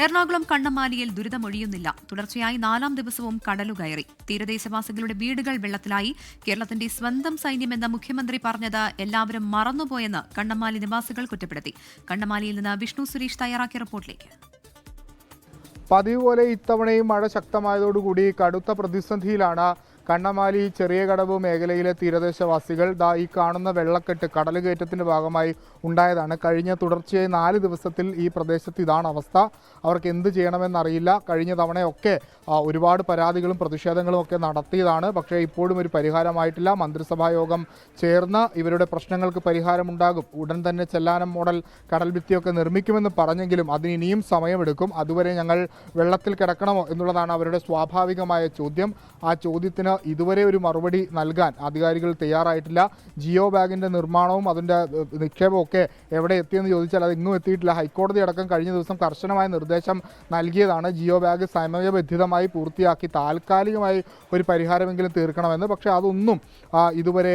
എറണാകുളം കണ്ണമാലിയിൽ ദുരിതമൊഴിയുന്നില്ല. തുടർച്ചയായി 4-ാം ദിവസവും കടലുകയറി. തീരദേശവാസികളുടെ വീടുകൾ വെള്ളത്തിലായി. കേരളത്തിന്റെ സ്വന്തം സൈന്യമെന്ന് മുഖ്യമന്ത്രി പറഞ്ഞത് എല്ലാവരും മറന്നുപോയെന്ന് കണ്ണമാലി നിവാസികൾ കുറ്റപ്പെടുത്തി. കണ്ണമാലിയിൽ നിന്ന് വിഷ്ണു സുരേഷ് തയ്യാറാക്കിയ റിപ്പോർട്ടിലേക്ക്. പതിവ് പോലെ ഇത്തവണയും മഴ ശക്തമായതോടുകൂടി കടുത്ത പ്രതിസന്ധിയിലാണ് കണ്ണമാലി ചെറിയ കടവ് മേഖലയിലെ തീരദേശവാസികൾ. ഈ കാണുന്ന വെള്ളക്കെട്ട് കടലുകയറ്റത്തിന്റെ ഭാഗമായി ഉണ്ടായതാണ്. കഴിഞ്ഞ തുടർച്ചയായി 4 ദിവസത്തിൽ ഈ പ്രദേശത്ത് ഇതാണ് അവസ്ഥ. അവർക്ക് എന്ത് ചെയ്യണമെന്നറിയില്ല. കഴിഞ്ഞ തവണയൊക്കെ ഒരുപാട് പരാതികളും പ്രതിഷേധങ്ങളും ഒക്കെ നടത്തിയതാണ്. പക്ഷേ ഇപ്പോഴും ഒരു പരിഹാരമായിട്ടില്ല. മന്ത്രിസഭാ യോഗം ചേർന്ന് ഇവരുടെ പ്രശ്നങ്ങൾക്ക് പരിഹാരമുണ്ടാകും, ഉടൻ തന്നെ ചെല്ലാനം മോഡൽ കടൽ ഭിത്തിയൊക്കെ നിർമ്മിക്കുമെന്ന് പറഞ്ഞെങ്കിലും അതിന് ഇനിയും സമയമെടുക്കും. അതുവരെ ഞങ്ങൾ വെള്ളത്തിൽ കിടക്കണമോ എന്നുള്ളതാണ് അവരുടെ സ്വാഭാവികമായ ചോദ്യം. ആ ചോദ്യത്തിന് ഇതുവരെ ഒരു മറുപടി നൽകാൻ അധികാരികൾ തയ്യാറായിട്ടില്ല. ജിയോ ബാഗിൻ്റെ നിർമ്മാണവും അതിൻ്റെ നിക്ഷേപവും ഒക്കെ എവിടെ എത്തിയെന്ന് ചോദിച്ചാൽ അത് ഇന്നും എത്തിയിട്ടില്ല. ഹൈക്കോടതി അടക്കം കഴിഞ്ഞ ദിവസം കർശനമായ നിർദ്ദേശം നൽകിയതാണ് ജിയോ ബാഗ് സമയബന്ധിതമായി പൂർത്തിയാക്കി താൽക്കാലികമായി ഒരു പരിഹാരമെങ്കിലും തീർക്കണമെന്ന്. പക്ഷേ അതൊന്നും ഇതുവരെ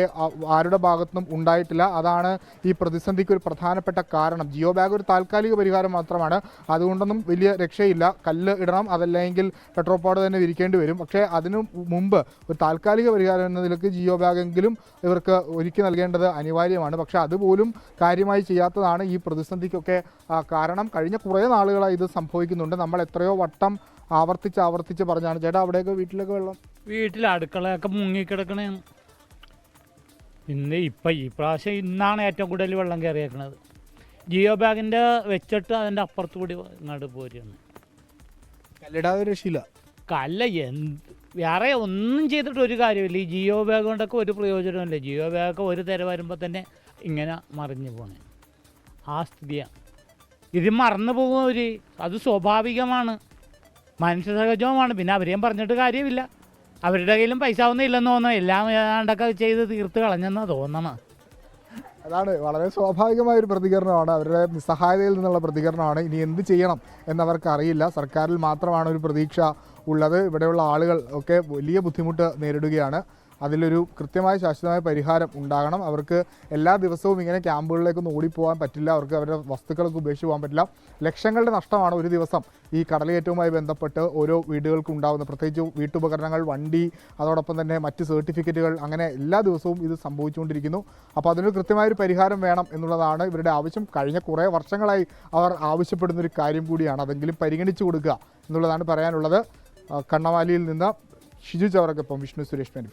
ആരുടെ ഭാഗത്തുനിന്നും ഉണ്ടായിട്ടില്ല. അതാണ് ഈ പ്രതിസന്ധിക്ക് ഒരു പ്രധാനപ്പെട്ട കാരണം. ജിയോ ബാഗ് ഒരു താൽക്കാലിക പരിഹാരം മാത്രമാണ്. അതുകൊണ്ടൊന്നും വലിയ രക്ഷയില്ല. കല്ല് ഇടണം, അതല്ലെങ്കിൽ പെട്രോപാഡ് തന്നെ വിരിക്കേണ്ടി വരും. പക്ഷേ അതിനു മുമ്പ് ഒരു താൽക്കാലിക പരിഹാരം എന്ന നിലയ്ക്ക് ജിയോ ബാഗെങ്കിലും ഇവർക്ക് ഒരുക്കി നൽകേണ്ടത് അനിവാര്യമാണ്. പക്ഷേ അതുപോലും കാര്യമായി ചെയ്യാത്തതാണ് ഈ പ്രതിസന്ധിക്കൊക്കെ കാരണം. കഴിഞ്ഞ കുറേ നാളുകളായി ഇത് സംഭവിക്കുന്നുണ്ട്. നമ്മൾ എത്രയോ വട്ടം ആവർത്തിച്ച് പറഞ്ഞാണ്. ചേട്ടാ, അവിടെയൊക്കെ വീട്ടിലൊക്കെ വെള്ളം, വീട്ടിൽ അടുക്കളയൊക്കെ മുങ്ങിക്കിടക്കണേ. ഈ പ്രാവശ്യം ഇന്നാണ് ഏറ്റവും കൂടുതൽ വെള്ളം കയറിയേക്കണത്. ജിയോ ബാഗിൻ്റെ വെച്ചിട്ട് അതിൻ്റെ അപ്പുറത്ത് കൂടി ഇങ്ങോട്ട് പോരുകയാണ്. കല്ലിടാതെ രക്ഷയില്ല. വേറെ ഒന്നും ചെയ്തിട്ട് ഒരു കാര്യമില്ല. ഈ ജിയോ ബാഗ് കൊണ്ടൊക്കെ ഒരു പ്രയോജനമില്ല. ജിയോ ബാഗൊക്കെ ഒരു തിര വരുമ്പോൾ തന്നെ ഇങ്ങനെ മറിഞ്ഞു പോണേ ആ സ്ഥിതിയാണ്. ഇത് മറന്നു പോകും. അത് സ്വാഭാവികമാണ്, മനുഷ്യ സഹജവുമാണ്. പിന്നെ അവരെയും പറഞ്ഞിട്ട് കാര്യമില്ല. അവരുടെ കയ്യിലും പൈസ ഒന്നും ഇല്ലെന്ന് തോന്നുന്നു. എല്ലാം ഏതാണ്ടൊക്കെ ചെയ്ത് തീർത്ത് കളഞ്ഞെന്നാണ് തോന്നണം. അതാണ് വളരെ സ്വാഭാവികമായൊരു പ്രതികരണമാണ്. അവരുടെ നിസ്സഹായതയിൽ നിന്നുള്ള പ്രതികരണമാണ്. ഇനി എന്ത് ചെയ്യണം എന്നവർക്ക് അറിയില്ല. സർക്കാരിൽ മാത്രമാണ് ഒരു പ്രതീക്ഷ ഉള്ളത്. ഇവിടെയുള്ള ആളുകൾ ഒക്കെ വലിയ ബുദ്ധിമുട്ട് നേരിടുകയാണ്. അതിലൊരു കൃത്യമായ ശാശ്വതമായ പരിഹാരം ഉണ്ടാകണം. അവർക്ക് എല്ലാ ദിവസവും ഇങ്ങനെ ക്യാമ്പുകളിലേക്കൊന്നും ഓടിപ്പോകാൻ പറ്റില്ല. അവർക്ക് അവരുടെ വസ്തുക്കളൊക്കെ ഉപേക്ഷിച്ച് പോകാൻ പറ്റില്ല. ലക്ഷങ്ങളുടെ നഷ്ടമാണ് ഒരു ദിവസം ഈ കടലുകയറ്റവുമായി ബന്ധപ്പെട്ട് ഓരോ വീടുകൾക്കും ഉണ്ടാകുന്നത്. പ്രത്യേകിച്ച് വീട്ടുപകരണങ്ങൾ, വണ്ടി, അതോടൊപ്പം തന്നെ മറ്റ് സർട്ടിഫിക്കറ്റുകൾ, അങ്ങനെ എല്ലാ ദിവസവും ഇത് സംഭവിച്ചുകൊണ്ടിരിക്കുന്നു. അപ്പോൾ അതിനൊരു കൃത്യമായൊരു പരിഹാരം വേണം എന്നുള്ളതാണ് ഇവരുടെ ആവശ്യം. കഴിഞ്ഞ കുറേ വർഷങ്ങളായി അവർ ആവശ്യപ്പെടുന്നൊരു കാര്യം കൂടിയാണ്. അതെങ്കിലും പരിഗണിച്ചു കൊടുക്കുക എന്നുള്ളതാണ് പറയാനുള്ളത്. കണ്ണമാലിയിൽ നിന്ന് ഷിജു ചവറക്കൊപ്പം വിഷ്ണു സുരേഷ്.